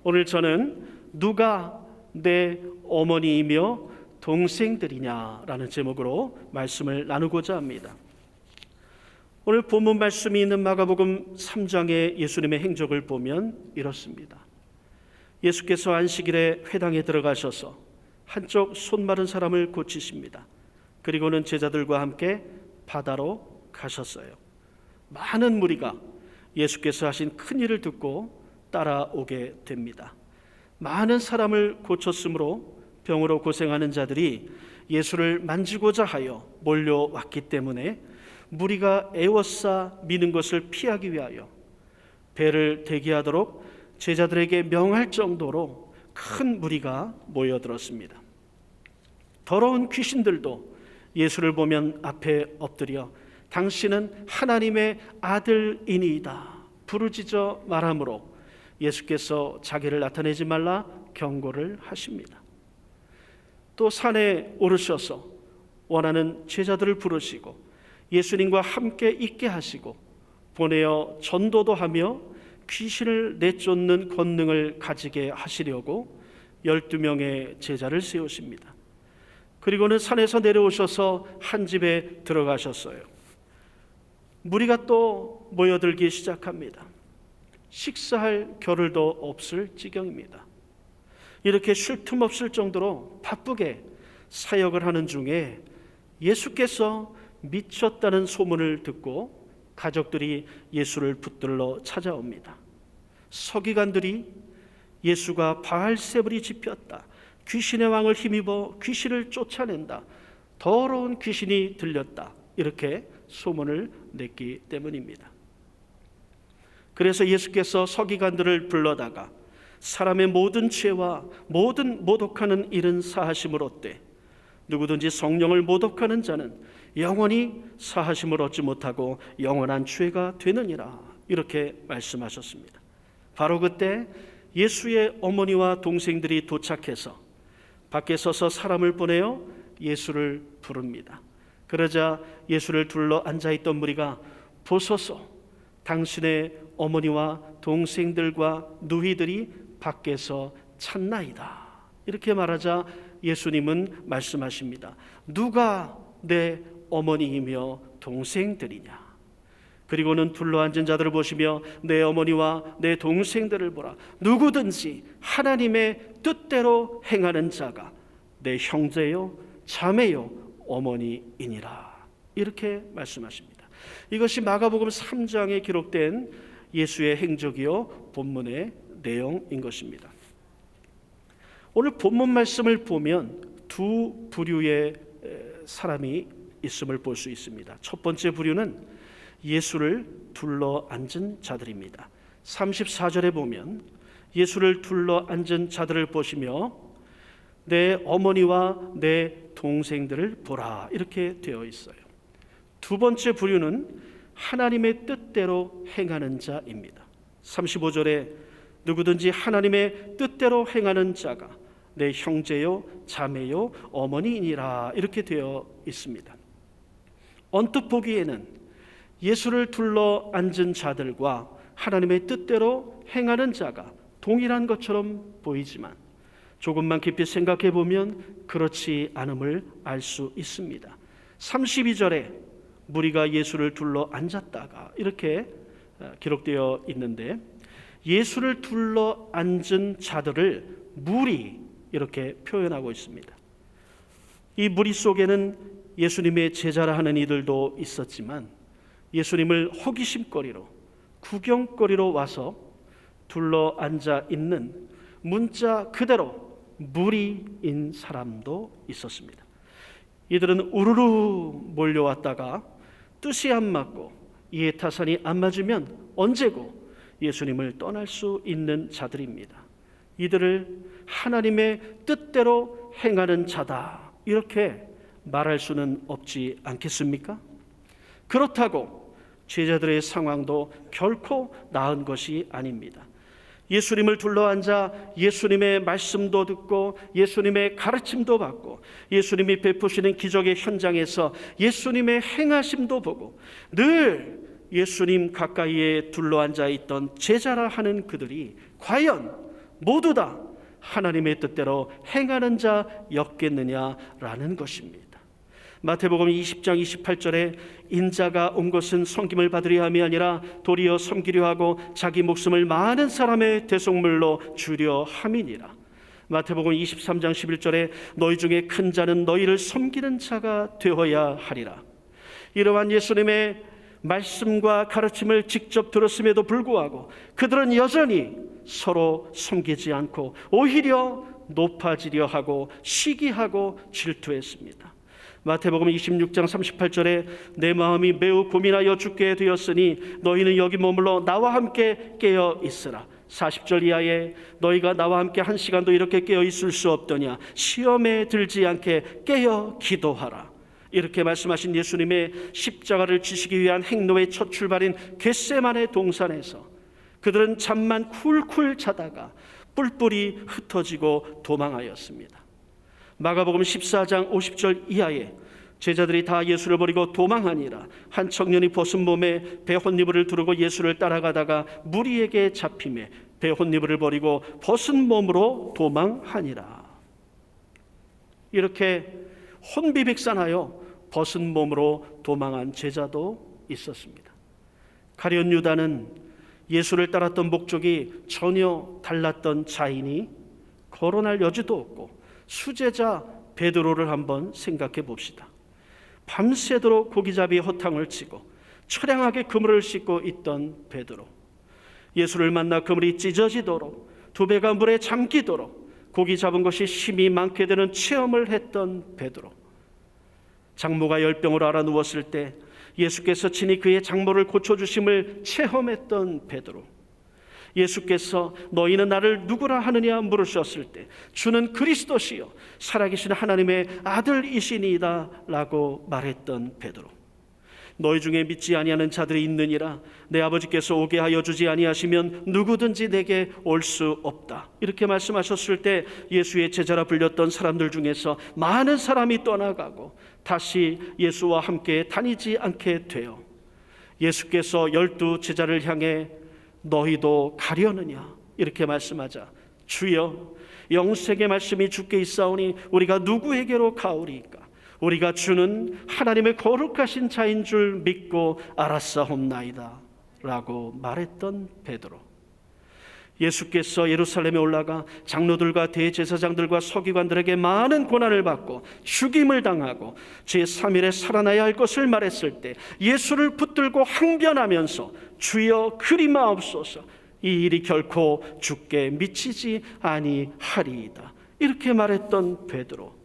오늘 저는 누가 내 어머니이며 동생들이냐라는 제목으로 말씀을 나누고자 합니다. 오늘 본문 말씀이 있는 마가복음 3장의 예수님의 행적을 보면 이렇습니다. 예수께서 안식일에 회당에 들어가셔서 한쪽 손 마른 사람을 고치십니다. 그리고는 제자들과 함께 바다로 가셨어요. 많은 무리가 예수께서 하신 큰 일을 듣고 따라오게 됩니다. 많은 사람을 고쳤으므로 병으로 고생하는 자들이 예수를 만지고자 하여 몰려왔기 때문에 무리가 애워싸 미는 것을 피하기 위하여 배를 대기하도록 제자들에게 명할 정도로 큰 무리가 모여들었습니다. 더러운 귀신들도 예수를 보면 앞에 엎드려 당신은 하나님의 아들이니이다 부르짖어 말하므로 예수께서 자기를 나타내지 말라 경고를 하십니다. 또 산에 오르셔서 원하는 제자들을 부르시고 예수님과 함께 있게 하시고 보내어 전도도 하며 귀신을 내쫓는 권능을 가지게 하시려고 12명의 제자를 세우십니다. 그리고는 산에서 내려오셔서 한 집에 들어가셨어요. 무리가 또 모여들기 시작합니다. 식사할 겨를도 없을 지경입니다. 이렇게 쉴 틈 없을 정도로 바쁘게 사역을 하는 중에 예수께서 미쳤다는 소문을 듣고 가족들이 예수를 붙들러 찾아옵니다. 서기관들이 예수가 바알세불이 짚혔다, 귀신의 왕을 힘입어 귀신을 쫓아낸다, 더러운 귀신이 들렸다, 이렇게 소문을 냈기 때문입니다. 그래서 예수께서 서기관들을 불러다가 사람의 모든 죄와 모든 모독하는 일은 사하심을 얻되 누구든지 성령을 모독하는 자는 영원히 사하심을 얻지 못하고 영원한 죄가 되느니라, 이렇게 말씀하셨습니다. 바로 그때 예수의 어머니와 동생들이 도착해서 밖에 서서 사람을 보내어 예수를 부릅니다. 그러자 예수를 둘러 앉아있던 무리가 보소서, 당신의 어머니와 동생들과 누이들이 밖에서 찾나이다, 이렇게 말하자 예수님은 말씀하십니다. 누가 내 어머니이며 동생들이냐? 그리고는 둘러앉은 자들을 보시며 내 어머니와 내 동생들을 보라. 누구든지 하나님의 뜻대로 행하는 자가 내 형제요 자매요 어머니이니라, 이렇게 말씀하십니다. 이것이 마가복음 3장에 기록된 예수의 행적이요 본문의 내용인 것입니다. 오늘 본문 말씀을 보면 두 부류의 사람이 있음을 볼 수 있습니다. 첫 번째 부류는 예수를 둘러 앉은 자들입니다. 34절에 보면 예수를 둘러 앉은 자들을 보시며 내 어머니와 내 동생들을 보라, 이렇게 되어 있어요. 두 번째 부류는 하나님의 뜻대로 행하는 자입니다. 35절에 누구든지 하나님의 뜻대로 행하는 자가 내 형제요 자매요 어머니이니라, 이렇게 되어 있습니다. 언뜻 보기에는 예수를 둘러 앉은 자들과 하나님의 뜻대로 행하는 자가 동일한 것처럼 보이지만 조금만 깊이 생각해 보면 그렇지 않음을 알 수 있습니다. 32절에 무리가 예수를 둘러 앉았다가 이렇게 기록되어 있는데 예수를 둘러 앉은 자들을 무리, 이렇게 표현하고 있습니다. 이 무리 속에는 예수님의 제자라 하는 이들도 있었지만 예수님을 호기심거리로, 구경거리로 와서 둘러 앉아 있는 문자 그대로 무리인 사람도 있었습니다. 이들은 우르르 몰려왔다가 뜻이 안 맞고 이해타산이 안 맞으면 언제고 예수님을 떠날 수 있는 자들입니다. 이들을 하나님의 뜻대로 행하는 자다, 이렇게 말할 수는 없지 않겠습니까? 그렇다고 제자들의 상황도 결코 나은 것이 아닙니다. 예수님을 둘러앉아 예수님의 말씀도 듣고 예수님의 가르침도 받고 예수님이 베푸시는 기적의 현장에서 예수님의 행하심도 보고 늘 예수님 가까이에 둘러앉아 있던 제자라 하는 그들이 과연 모두 다 하나님의 뜻대로 행하는 자였겠느냐라는 것입니다. 마태복음 20장 28절에 인자가 온 것은 섬김을 받으려 함이 아니라 도리어 섬기려 하고 자기 목숨을 많은 사람의 대속물로 주려 함이니라. 마태복음 23장 11절에 너희 중에 큰 자는 너희를 섬기는 자가 되어야 하리라. 이러한 예수님의 말씀과 가르침을 직접 들었음에도 불구하고 그들은 여전히 서로 섬기지 않고 오히려 높아지려 하고 시기하고 질투했습니다. 마태복음 26장 38절에 내 마음이 매우 고민하여 죽게 되었으니 너희는 여기 머물러 나와 함께 깨어 있으라. 40절 이하에 너희가 나와 함께 한 시간도 이렇게 깨어 있을 수 없더냐. 시험에 들지 않게 깨어 기도하라. 이렇게 말씀하신 예수님의 십자가를 지시기 위한 행로의 첫 출발인 겟세마네 동산에서 그들은 잠만 쿨쿨 자다가 뿔뿔이 흩어지고 도망하였습니다. 마가복음 14장 50절 이하에 제자들이 다 예수를 버리고 도망하니라. 한 청년이 벗은 몸에 배 혼니부를 두르고 예수를 따라가다가 무리에게 잡히매 배 혼니부를 버리고 벗은 몸으로 도망하니라. 이렇게 혼비백산하여 벗은 몸으로 도망한 제자도 있었습니다. 가룟 유다는 예수를 따랐던 목적이 전혀 달랐던 자이니 거론할 여지도 없고 수제자 베드로를 한번 생각해 봅시다. 밤새도록 고기잡이 허탕을 치고 처량하게 그물을 씻고 있던 베드로, 예수를 만나 그물이 찢어지도록 두 배가 물에 잠기도록 고기 잡은 것이 힘이 많게 되는 체험을 했던 베드로, 장모가 열병으로 앓아 누웠을 때 예수께서 친히 그의 장모를 고쳐주심을 체험했던 베드로, 예수께서 너희는 나를 누구라 하느냐 물으셨을 때 주는 그리스도시요 살아계신 하나님의 아들이시니이다 라고 말했던 베드로, 너희 중에 믿지 아니하는 자들이 있느니라 내 아버지께서 오게 하여 주지 아니하시면 누구든지 내게 올 수 없다 이렇게 말씀하셨을 때 예수의 제자라 불렸던 사람들 중에서 많은 사람이 떠나가고 다시 예수와 함께 다니지 않게 되어 예수께서 12 제자를 향해 너희도 가려느냐 이렇게 말씀하자 주여 영생의 말씀이 주께 있사오니 우리가 누구에게로 가오리이까? 우리가 주는 하나님의 거룩하신 자인 줄 믿고 알았사옵나이다 라고 말했던 베드로, 예수께서 예루살렘에 올라가 장로들과 대제사장들과 서기관들에게 많은 고난을 받고 죽임을 당하고 제3일에 살아나야 할 것을 말했을 때 예수를 붙들고 항변하면서 주여 그리마옵소서 이 일이 결코 주께 미치지 아니하리이다 이렇게 말했던 베드로,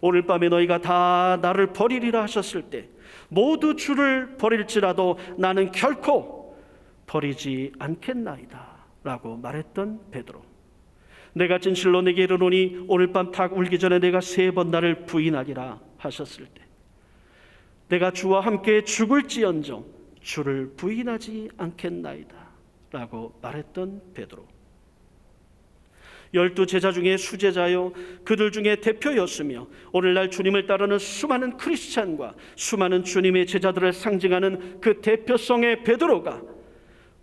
오늘 밤에 너희가 다 나를 버리리라 하셨을 때 모두 주를 버릴지라도 나는 결코 버리지 않겠나이다 라고 말했던 베드로, 내가 진실로 내게 이르노니 오늘 밤 닭 울기 전에 내가 3번 나를 부인하리라 하셨을 때 내가 주와 함께 죽을지언정 주를 부인하지 않겠나이다 라고 말했던 베드로, 12 제자 중에 수제자요 그들 중에 대표였으며 오늘날 주님을 따르는 수많은 크리스찬과 수많은 주님의 제자들을 상징하는 그 대표성의 베드로가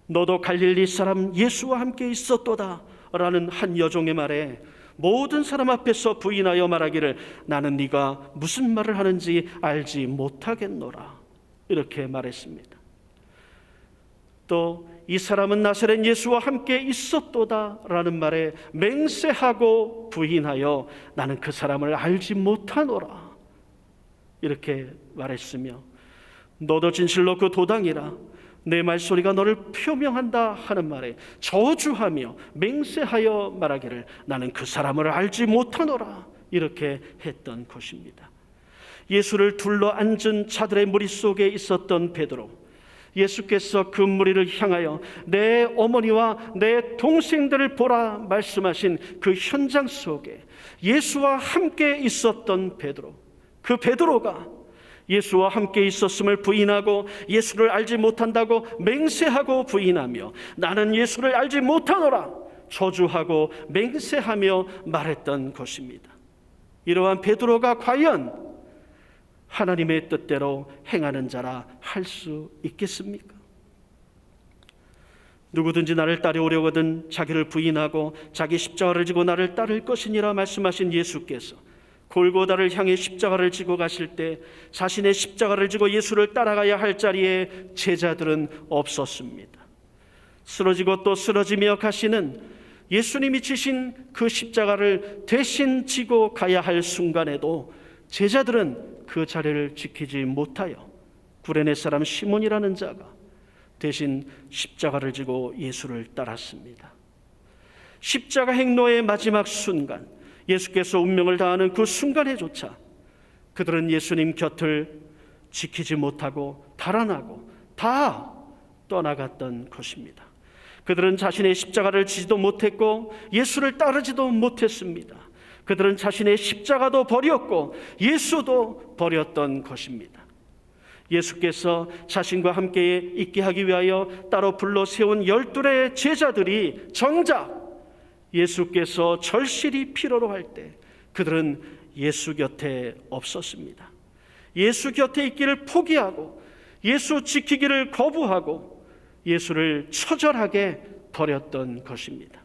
너도 갈릴리 사람 예수와 함께 있었도다 라는 한 여종의 말에 모든 사람 앞에서 부인하여 말하기를 나는 네가 무슨 말을 하는지 알지 못하겠노라 이렇게 말했습니다. 또 이 사람은 나사렛 예수와 함께 있었도다 라는 말에 맹세하고 부인하여 나는 그 사람을 알지 못하노라 이렇게 말했으며 너도 진실로 그 도당이라 내 말소리가 너를 표명한다 하는 말에 저주하며 맹세하여 말하기를 나는 그 사람을 알지 못하노라 이렇게 했던 것입니다. 예수를 둘러 앉은 자들의 무리 속에 있었던 베드로, 예수께서 그 무리를 향하여 내 어머니와 내 동생들을 보라 말씀하신 그 현장 속에 예수와 함께 있었던 베드로, 그 베드로가 예수와 함께 있었음을 부인하고 예수를 알지 못한다고 맹세하고 부인하며 나는 예수를 알지 못하노라 저주하고 맹세하며 말했던 것입니다. 이러한 베드로가 과연 하나님의 뜻대로 행하는 자라 할 수 있겠습니까? 누구든지 나를 따라오려거든 자기를 부인하고 자기 십자가를 지고 나를 따를 것이니라 말씀하신 예수께서 골고다를 향해 십자가를 지고 가실 때 자신의 십자가를 지고 예수를 따라가야 할 자리에 제자들은 없었습니다. 쓰러지고 또 쓰러지며 가시는 예수님이 지신 그 십자가를 대신 지고 가야 할 순간에도 제자들은 그 자리를 지키지 못하여 구레네 사람 시몬이라는 자가 대신 십자가를 지고 예수를 따랐습니다. 십자가 행로의 마지막 순간, 예수께서 운명을 다하는 그 순간에조차 그들은 예수님 곁을 지키지 못하고 달아나고 다 떠나갔던 것입니다. 그들은 자신의 십자가를 지지도 못했고 예수를 따르지도 못했습니다. 그들은 자신의 십자가도 버렸고 예수도 버렸던 것입니다. 예수께서 자신과 함께 있게 하기 위하여 따로 불러 세운 12의 제자들이 정작 예수께서 절실히 필요로 할 때 그들은 예수 곁에 없었습니다. 예수 곁에 있기를 포기하고 예수 지키기를 거부하고 예수를 처절하게 버렸던 것입니다.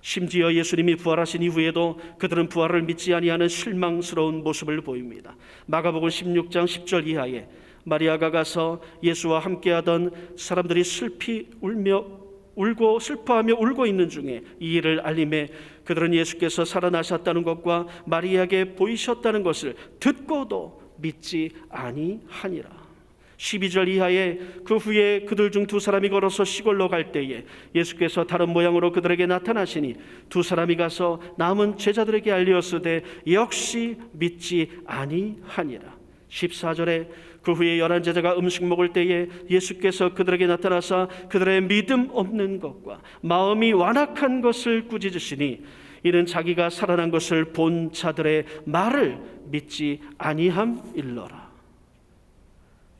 심지어 예수님이 부활하신 이후에도 그들은 부활을 믿지 아니하는 실망스러운 모습을 보입니다. 마가복음 16장 10절 이하에 마리아가 가서 예수와 함께하던 사람들이 슬퍼하며 울고 있는 중에 이 일을 알림해 그들은 예수께서 살아나셨다는 것과 마리아에게 보이셨다는 것을 듣고도 믿지 아니하니라. 12절 이하에 그 후에 그들 중 2사람이 걸어서 시골로 갈 때에 예수께서 다른 모양으로 그들에게 나타나시니 2사람이 가서 남은 제자들에게 알리었으되 역시 믿지 아니하니라. 14절에 그 후에 11제자가 음식 먹을 때에 예수께서 그들에게 나타나사 그들의 믿음 없는 것과 마음이 완악한 것을 꾸짖으시니 이는 자기가 살아난 것을 본 자들의 말을 믿지 아니함일러라.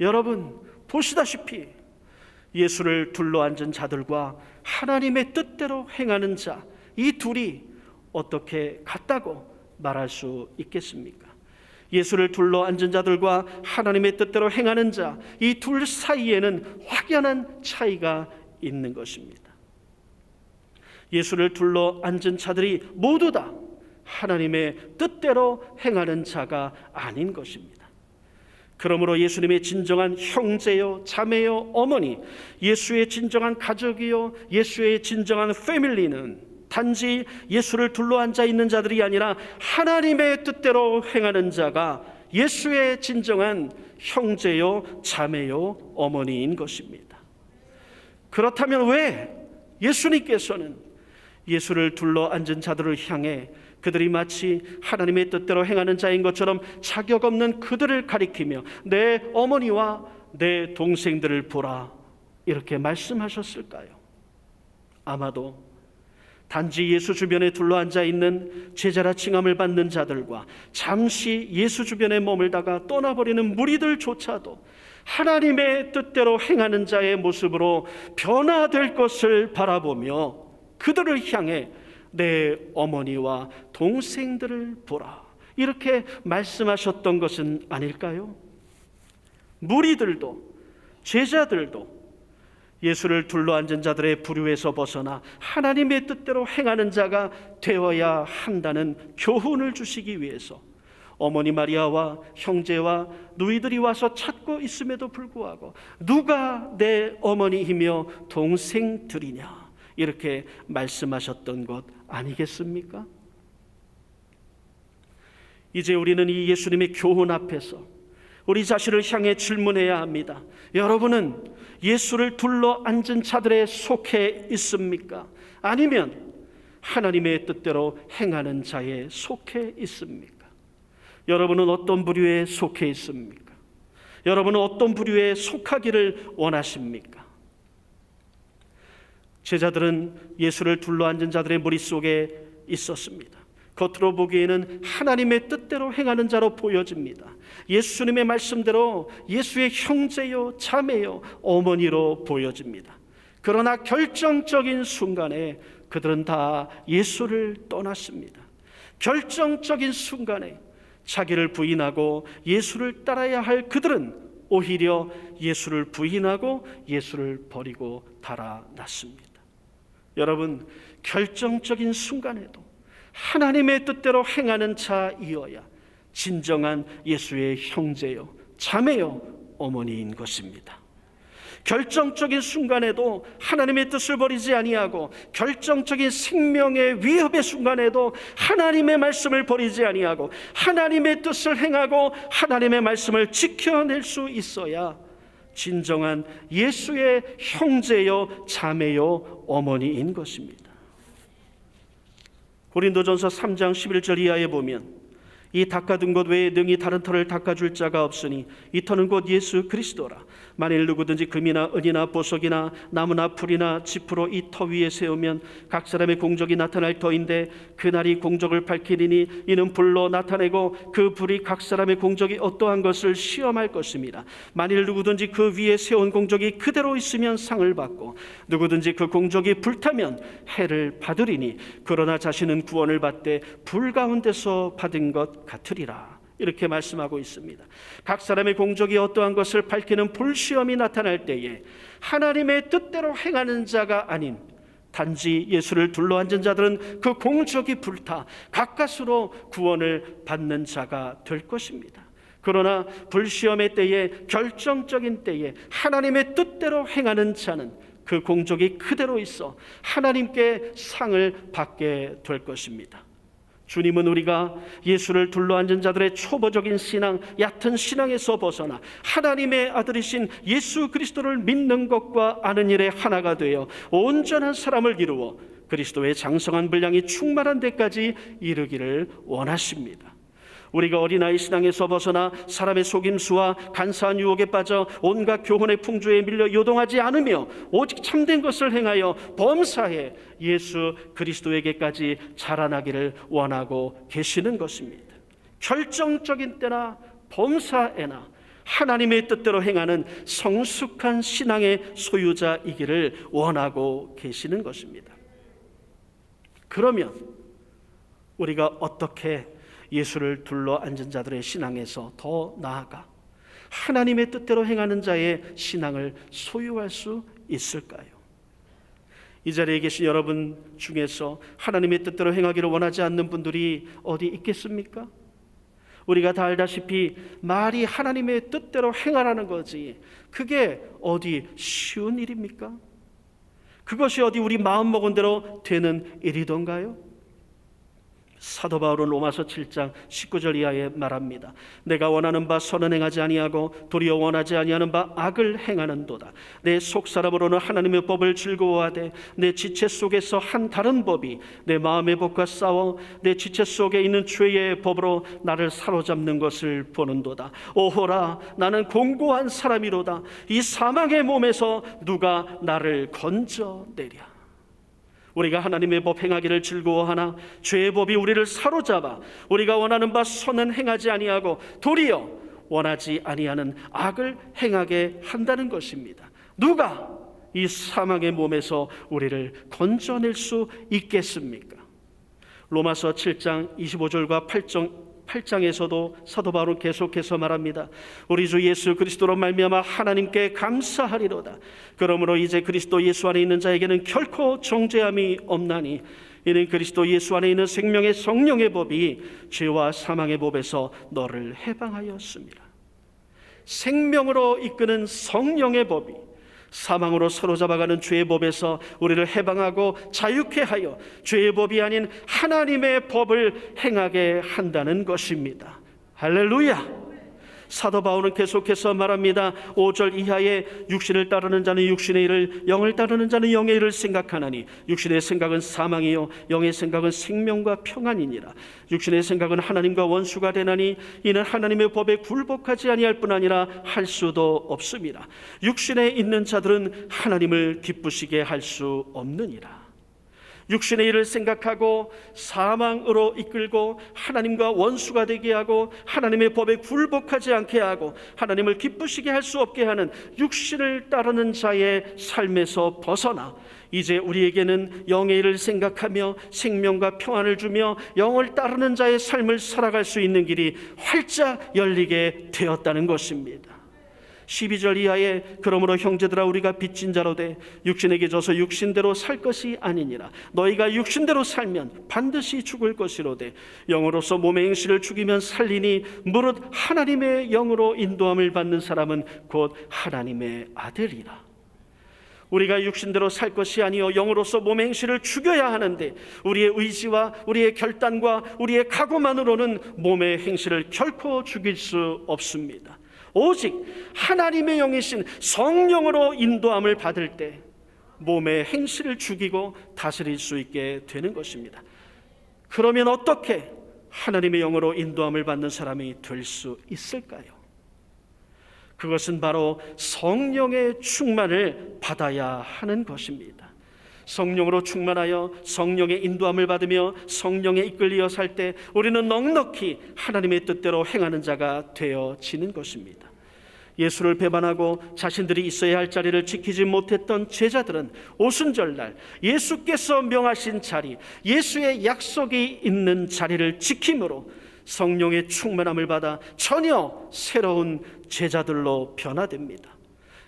여러분 보시다시피 예수를 둘러앉은 자들과 하나님의 뜻대로 행하는 자, 이 둘이 어떻게 같다고 말할 수 있겠습니까? 예수를 둘러앉은 자들과 하나님의 뜻대로 행하는 자, 이 둘 사이에는 확연한 차이가 있는 것입니다. 예수를 둘러앉은 자들이 모두 다 하나님의 뜻대로 행하는 자가 아닌 것입니다. 그러므로 예수님의 진정한 형제요, 자매요, 어머니, 예수의 진정한 가족이요, 예수의 진정한 패밀리는 단지 예수를 둘러앉아 있는 자들이 아니라 하나님의 뜻대로 행하는 자가 예수의 진정한 형제요, 자매요, 어머니인 것입니다. 그렇다면 왜 예수님께서는 예수를 둘러앉은 자들을 향해 그들이 마치 하나님의 뜻대로 행하는 자인 것처럼 자격 없는 그들을 가리키며 내 어머니와 내 동생들을 보라 이렇게 말씀하셨을까요? 아마도 단지 예수 주변에 둘러앉아 있는 제자라 칭함을 받는 자들과 잠시 예수 주변에 머물다가 떠나버리는 무리들조차도 하나님의 뜻대로 행하는 자의 모습으로 변화될 것을 바라보며 그들을 향해 내 어머니와 동생들을 보라 이렇게 말씀하셨던 것은 아닐까요? 무리들도 제자들도 예수를 둘러앉은 자들의 부류에서 벗어나 하나님의 뜻대로 행하는 자가 되어야 한다는 교훈을 주시기 위해서 어머니 마리아와 형제와 누이들이 와서 찾고 있음에도 불구하고 누가 내 어머니이며 동생들이냐 이렇게 말씀하셨던 것 아니겠습니까? 이제 우리는 이 예수님의 교훈 앞에서 우리 자신을 향해 질문해야 합니다. 여러분은 예수를 둘러앉은 자들에 속해 있습니까? 아니면 하나님의 뜻대로 행하는 자에 속해 있습니까? 여러분은 어떤 부류에 속해 있습니까? 여러분은 어떤 부류에 속하기를 원하십니까? 제자들은 예수를 둘러앉은 자들의 무리 속에 있었습니다. 겉으로 보기에는 하나님의 뜻대로 행하는 자로 보여집니다. 예수님의 말씀대로 예수의 형제요, 자매요, 어머니로 보여집니다. 그러나 결정적인 순간에 그들은 다 예수를 떠났습니다. 결정적인 순간에 자기를 부인하고 예수를 따라야 할 그들은 오히려 예수를 부인하고 예수를 버리고 달아났습니다. 여러분, 결정적인 순간에도 하나님의 뜻대로 행하는 자이어야 진정한 예수의 형제요, 자매요, 어머니인 것입니다. 결정적인 순간에도 하나님의 뜻을 버리지 아니하고, 결정적인 생명의 위협의 순간에도 하나님의 말씀을 버리지 아니하고, 하나님의 뜻을 행하고 하나님의 말씀을 지켜낼 수 있어야 진정한 예수의 형제요, 자매요, 어머니인 것입니다. 고린도전서 3장 11절 이하에 보면, 이 닦아둔 것 외에 능히 다른 터를 닦아줄 자가 없으니 이 터는 곧 예수 그리스도라. 만일 누구든지 금이나 은이나 보석이나 나무나 풀이나 지푸로 이 터 위에 세우면 각 사람의 공적이 나타날 터인데 그날이 공적을 밝히리니 이는 불로 나타내고 그 불이 각 사람의 공적이 어떠한 것을 시험할 것입니다. 만일 누구든지 그 위에 세운 공적이 그대로 있으면 상을 받고 누구든지 그 공적이 불타면 해를 받으리니 그러나 자신은 구원을 받되 불 가운데서 받은 것 같으리라. 이렇게 말씀하고 있습니다. 각 사람의 공적이 어떠한 것을 밝히는 불시험이 나타날 때에 하나님의 뜻대로 행하는 자가 아닌 단지 예수를 둘러앉은 자들은 그 공적이 불타 가까스로 구원을 받는 자가 될 것입니다. 그러나 불시험의 때에, 결정적인 때에 하나님의 뜻대로 행하는 자는 그 공적이 그대로 있어 하나님께 상을 받게 될 것입니다. 주님은 우리가 예수를 둘러앉은 자들의 초보적인 신앙, 얕은 신앙에서 벗어나 하나님의 아들이신 예수 그리스도를 믿는 것과 아는 일에 하나가 되어 온전한 사람을 이루어 그리스도의 장성한 분량이 충만한 데까지 이르기를 원하십니다. 우리가 어린아이 신앙에서 벗어나 사람의 속임수와 간사한 유혹에 빠져 온갖 교훈의 풍조에 밀려 요동하지 않으며 오직 참된 것을 행하여 범사에 예수 그리스도에게까지 자라나기를 원하고 계시는 것입니다. 결정적인 때나 범사에나 하나님의 뜻대로 행하는 성숙한 신앙의 소유자이기를 원하고 계시는 것입니다. 그러면 우리가 어떻게 예수를 둘러앉은 자들의 신앙에서 더 나아가 하나님의 뜻대로 행하는 자의 신앙을 소유할 수 있을까요? 이 자리에 계신 여러분 중에서 하나님의 뜻대로 행하기를 원하지 않는 분들이 어디 있겠습니까? 우리가 다 알다시피 말이 하나님의 뜻대로 행하라는 거지 그게 어디 쉬운 일입니까? 그것이 어디 우리 마음먹은 대로 되는 일이던가요? 사도 바울은 로마서 7장 19절 이하에 말합니다. 내가 원하는 바 선은 행하지 아니하고 도리어 원하지 아니하는 바 악을 행하는도다. 내 속사람으로는 하나님의 법을 즐거워하되 내 지체 속에서 한 다른 법이 내 마음의 법과 싸워 내 지체 속에 있는 죄의 법으로 나를 사로잡는 것을 보는도다. 오호라, 나는 공고한 사람이로다. 이 사망의 몸에서 누가 나를 건져내랴. 우리가 하나님의 법 행하기를 즐거워하나 죄의 법이 우리를 사로잡아 우리가 원하는 바 선은 행하지 아니하고 도리어 원하지 아니하는 악을 행하게 한다는 것입니다. 누가 이 사망의 몸에서 우리를 건져낼 수 있겠습니까? 로마서 7장 25절과 8장에서도 사도 바울은 계속해서 말합니다. 우리 주 예수 그리스도로 말미암아 하나님께 감사하리로다. 그러므로 이제 그리스도 예수 안에 있는 자에게는 결코 정죄함이 없나니 이는 그리스도 예수 안에 있는 생명의 성령의 법이 죄와 사망의 법에서 너를 해방하였습니다. 생명으로 이끄는 성령의 법이 사망으로 사로잡아가는 죄의 법에서 우리를 해방하고 자유케 하여 죄의 법이 아닌 하나님의 법을 행하게 한다는 것입니다. 할렐루야! 사도 바울은 계속해서 말합니다. 5절 이하에 육신을 따르는 자는 육신의 일을, 영을 따르는 자는 영의 일을 생각하나니 육신의 생각은 사망이요 영의 생각은 생명과 평안이니라. 육신의 생각은 하나님과 원수가 되나니 이는 하나님의 법에 굴복하지 아니할 뿐 아니라 할 수도 없습니다. 육신에 있는 자들은 하나님을 기쁘시게 할 수 없느니라. 육신의 일을 생각하고 사망으로 이끌고 하나님과 원수가 되게 하고 하나님의 법에 굴복하지 않게 하고 하나님을 기쁘시게 할 수 없게 하는 육신을 따르는 자의 삶에서 벗어나 이제 우리에게는 영의 일을 생각하며 생명과 평안을 주며 영을 따르는 자의 삶을 살아갈 수 있는 길이 활짝 열리게 되었다는 것입니다. 12절 이하에 그러므로 형제들아 우리가 빚진 자로 돼 육신에게 져서 육신대로 살 것이 아니니라. 너희가 육신대로 살면 반드시 죽을 것이로되 영으로서 몸의 행실을 죽이면 살리니 무릇 하나님의 영으로 인도함을 받는 사람은 곧 하나님의 아들이라. 우리가 육신대로 살 것이 아니요 영으로서 몸의 행실을 죽여야 하는데 우리의 의지와 우리의 결단과 우리의 각오만으로는 몸의 행실을 결코 죽일 수 없습니다. 오직 하나님의 영이신 성령으로 인도함을 받을 때 몸의 행실을 죽이고 다스릴 수 있게 되는 것입니다. 그러면 어떻게 하나님의 영으로 인도함을 받는 사람이 될 수 있을까요? 그것은 바로 성령의 충만을 받아야 하는 것입니다. 성령으로 충만하여 성령의 인도함을 받으며 성령에 이끌려 살 때 우리는 넉넉히 하나님의 뜻대로 행하는 자가 되어지는 것입니다. 예수를 배반하고 자신들이 있어야 할 자리를 지키지 못했던 제자들은 오순절날 예수께서 명하신 자리, 예수의 약속이 있는 자리를 지킴으로 성령의 충만함을 받아 전혀 새로운 제자들로 변화됩니다.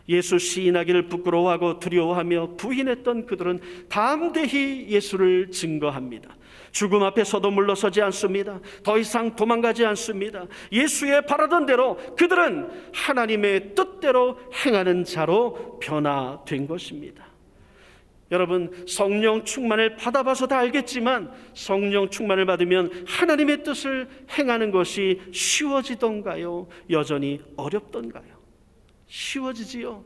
예수 시인하기를 부끄러워하고 두려워하며 부인했던 그들은 담대히 예수를 증거합니다. 죽음 앞에서도 물러서지 않습니다. 더 이상 도망가지 않습니다. 예수의 바라던 대로 그들은 하나님의 뜻대로 행하는 자로 변화된 것입니다. 여러분, 성령 충만을 받아봐서 다 알겠지만 성령 충만을 받으면 하나님의 뜻을 행하는 것이 쉬워지던가요? 여전히 어렵던가요? 쉬워지지요?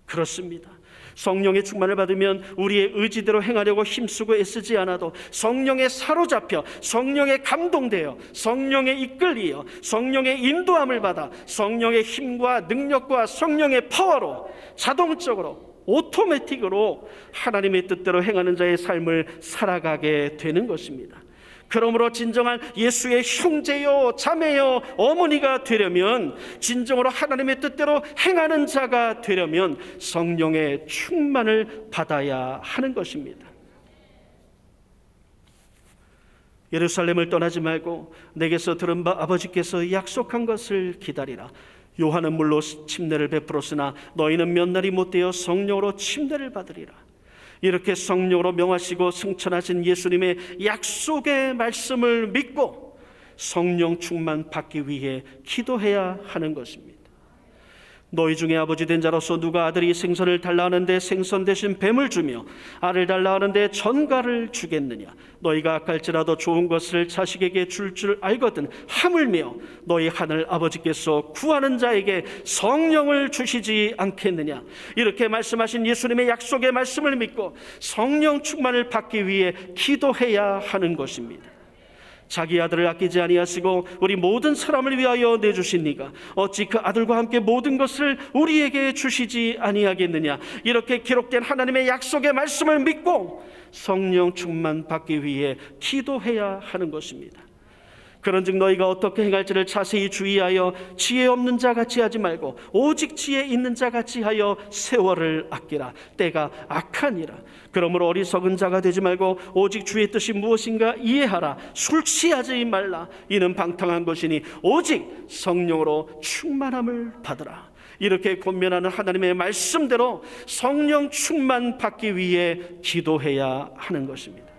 그렇습니다. 성령의 충만을 받으면 우리의 의지대로 행하려고 힘쓰고 애쓰지 않아도 성령에 사로잡혀 성령에 감동되어 성령에 이끌리어 성령의 인도함을 받아 성령의 힘과 능력과 성령의 파워로 자동적으로 오토매틱으로 하나님의 뜻대로 행하는 자의 삶을 살아가게 되는 것입니다. 그러므로 진정한 예수의 형제요 자매요 어머니가 되려면, 진정으로 하나님의 뜻대로 행하는 자가 되려면 성령의 충만을 받아야 하는 것입니다. 예루살렘을 떠나지 말고 내게서 들은 바 아버지께서 약속한 것을 기다리라. 요한은 물로 침례를 베풀었으나 너희는 몇 날이 못되어 성령으로 침례를 받으리라. 이렇게 성령으로 명하시고 승천하신 예수님의 약속의 말씀을 믿고 성령 충만 받기 위해 기도해야 하는 것입니다. 너희 중에 아버지 된 자로서 누가 아들이 생선을 달라 하는데 생선 대신 뱀을 주며 알을 달라 하는데 전갈을 주겠느냐? 너희가 악할지라도 좋은 것을 자식에게 줄 알거든 하물며 너희 하늘 아버지께서 구하는 자에게 성령을 주시지 않겠느냐? 이렇게 말씀하신 예수님의 약속의 말씀을 믿고 성령 충만을 받기 위해 기도해야 하는 것입니다. 자기 아들을 아끼지 아니하시고 우리 모든 사람을 위하여 내주신 이가 어찌 그 아들과 함께 모든 것을 우리에게 주시지 아니하겠느냐? 이렇게 기록된 하나님의 약속의 말씀을 믿고 성령 충만 받기 위해 기도해야 하는 것입니다. 그런즉 너희가 어떻게 행할지를 자세히 주의하여 지혜 없는 자 같이 하지 말고 오직 지혜 있는 자 같이 하여 세월을 아끼라. 때가 악하니라. 그러므로 어리석은 자가 되지 말고 오직 주의 뜻이 무엇인가 이해하라. 술 취하지 말라. 이는 방탕한 것이니 오직 성령으로 충만함을 받으라. 이렇게 권면하는 하나님의 말씀대로 성령 충만 받기 위해 기도해야 하는 것입니다.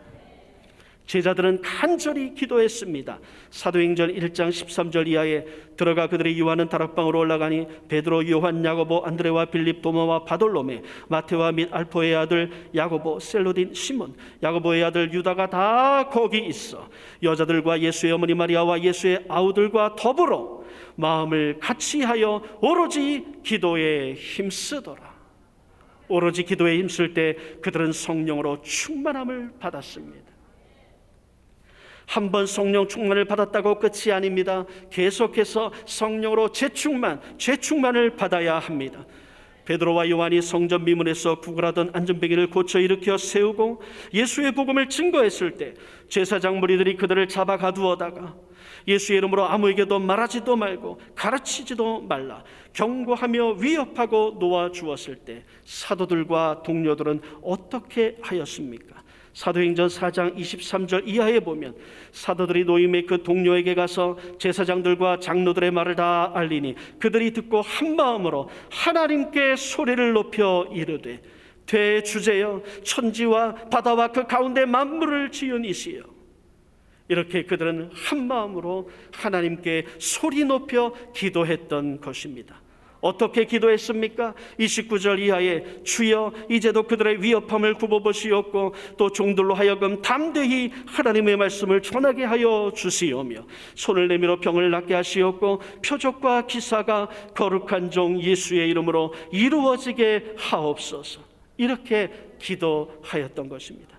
제자들은 간절히 기도했습니다. 사도행전 1장 13절 이하에 들어가 그들이 요하는 다락방으로 올라가니 베드로, 요한, 야고보, 안드레와 빌립, 도마와 바돌로메, 마테와 및 알포의 아들 야고보, 셀로딘, 시몬, 야고보의 아들 유다가 다 거기 있어 여자들과 예수의 어머니 마리아와 예수의 아우들과 더불어 마음을 같이하여 오로지 기도에 힘쓰더라. 오로지 기도에 힘쓸 때 그들은 성령으로 충만함을 받았습니다. 한 번 성령 충만을 받았다고 끝이 아닙니다. 계속해서 성령으로 재충만을 받아야 합니다. 베드로와 요한이 성전 미문에서 구걸하던 안전뱅이를 고쳐 일으켜 세우고 예수의 복음을 증거했을 때 제사장 무리들이 그들을 잡아 가두어다가 예수의 이름으로 아무에게도 말하지도 말고 가르치지도 말라 경고하며 위협하고 놓아주었을 때 사도들과 동료들은 어떻게 하였습니까? 사도행전 4장 23절 이하에 보면 사도들이 노임의 그 동료에게 가서 제사장들과 장로들의 말을 다 알리니 그들이 듣고 한 마음으로 하나님께 소리를 높여 이르되 대주제여 천지와 바다와 그 가운데 만물을 지은 이시여. 이렇게 그들은 한 마음으로 하나님께 소리 높여 기도했던 것입니다. 어떻게 기도했습니까? 29절 이하에 주여 이제도 그들의 위협함을 굽어보시옵고 또 종들로 하여금 담대히 하나님의 말씀을 전하게 하여 주시오며 손을 내밀어 병을 낫게 하시옵고 표적과 기사가 거룩한 종 예수의 이름으로 이루어지게 하옵소서. 이렇게 기도하였던 것입니다.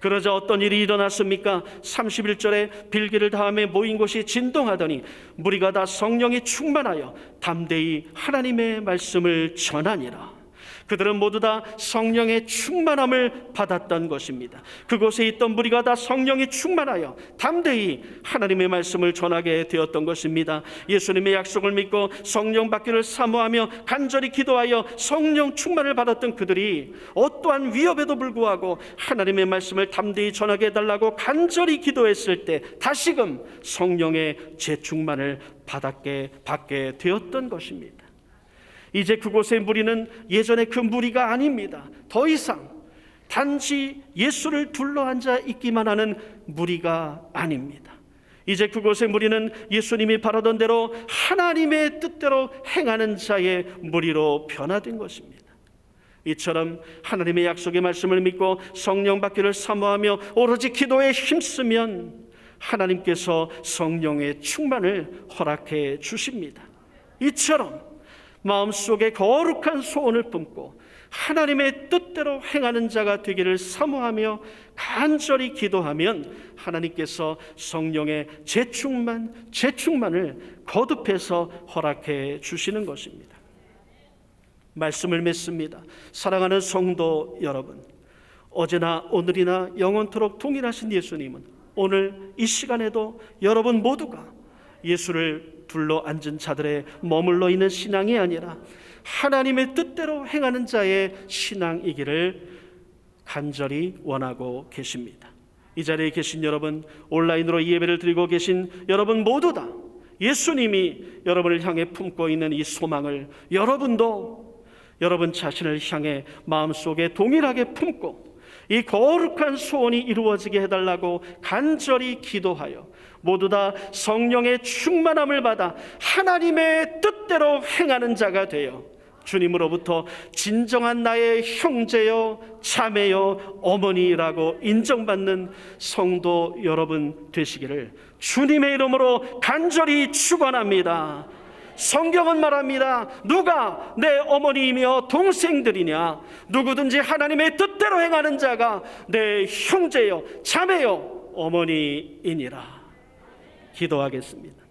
그러자 어떤 일이 일어났습니까? 31절에 빌기를 다음에 모인 곳이 진동하더니 무리가 다 성령이 충만하여 담대히 하나님의 말씀을 전하니라. 그들은 모두 다 성령의 충만함을 받았던 것입니다. 그곳에 있던 무리가 다 성령이 충만하여 담대히 하나님의 말씀을 전하게 되었던 것입니다. 예수님의 약속을 믿고 성령 받기를 사모하며 간절히 기도하여 성령 충만을 받았던 그들이 어떠한 위협에도 불구하고 하나님의 말씀을 담대히 전하게 해달라고 간절히 기도했을 때 다시금 성령의 재충만을 받게 되었던 것입니다. 이제 그곳의 무리는 예전의 그 무리가 아닙니다. 더 이상 단지 예수를 둘러앉아 있기만 하는 무리가 아닙니다. 이제 그곳의 무리는 예수님이 바라던 대로 하나님의 뜻대로 행하는 자의 무리로 변화된 것입니다. 이처럼 하나님의 약속의 말씀을 믿고 성령 받기를 사모하며 오로지 기도에 힘쓰면 하나님께서 성령의 충만을 허락해 주십니다. 이처럼 마음속에 거룩한 소원을 품고 하나님의 뜻대로 행하는 자가 되기를 사모하며 간절히 기도하면 하나님께서 성령의 재충만을 거듭해서 허락해 주시는 것입니다. 말씀을 맺습니다. 사랑하는 성도 여러분, 어제나 오늘이나 영원토록 동일하신 예수님은 오늘 이 시간에도 여러분 모두가 예수를 둘러 앉은 자들의 머물러 있는 신앙이 아니라 하나님의 뜻대로 행하는 자의 신앙이기를 간절히 원하고 계십니다. 이 자리에 계신 여러분, 온라인으로 이 예배를 드리고 계신 여러분 모두 다 예수님이 여러분을 향해 품고 있는 이 소망을 여러분도 여러분 자신을 향해 마음속에 동일하게 품고 이 거룩한 소원이 이루어지게 해달라고 간절히 기도하여 모두 다 성령의 충만함을 받아 하나님의 뜻대로 행하는 자가 되어 주님으로부터 진정한 나의 형제요 자매요 어머니라고 인정받는 성도 여러분 되시기를 주님의 이름으로 간절히 축원합니다. 성경은 말합니다. 누가 내 어머니이며 동생들이냐? 누구든지 하나님의 뜻대로 행하는 자가 내 형제요 자매요 어머니이니라. 기도하겠습니다.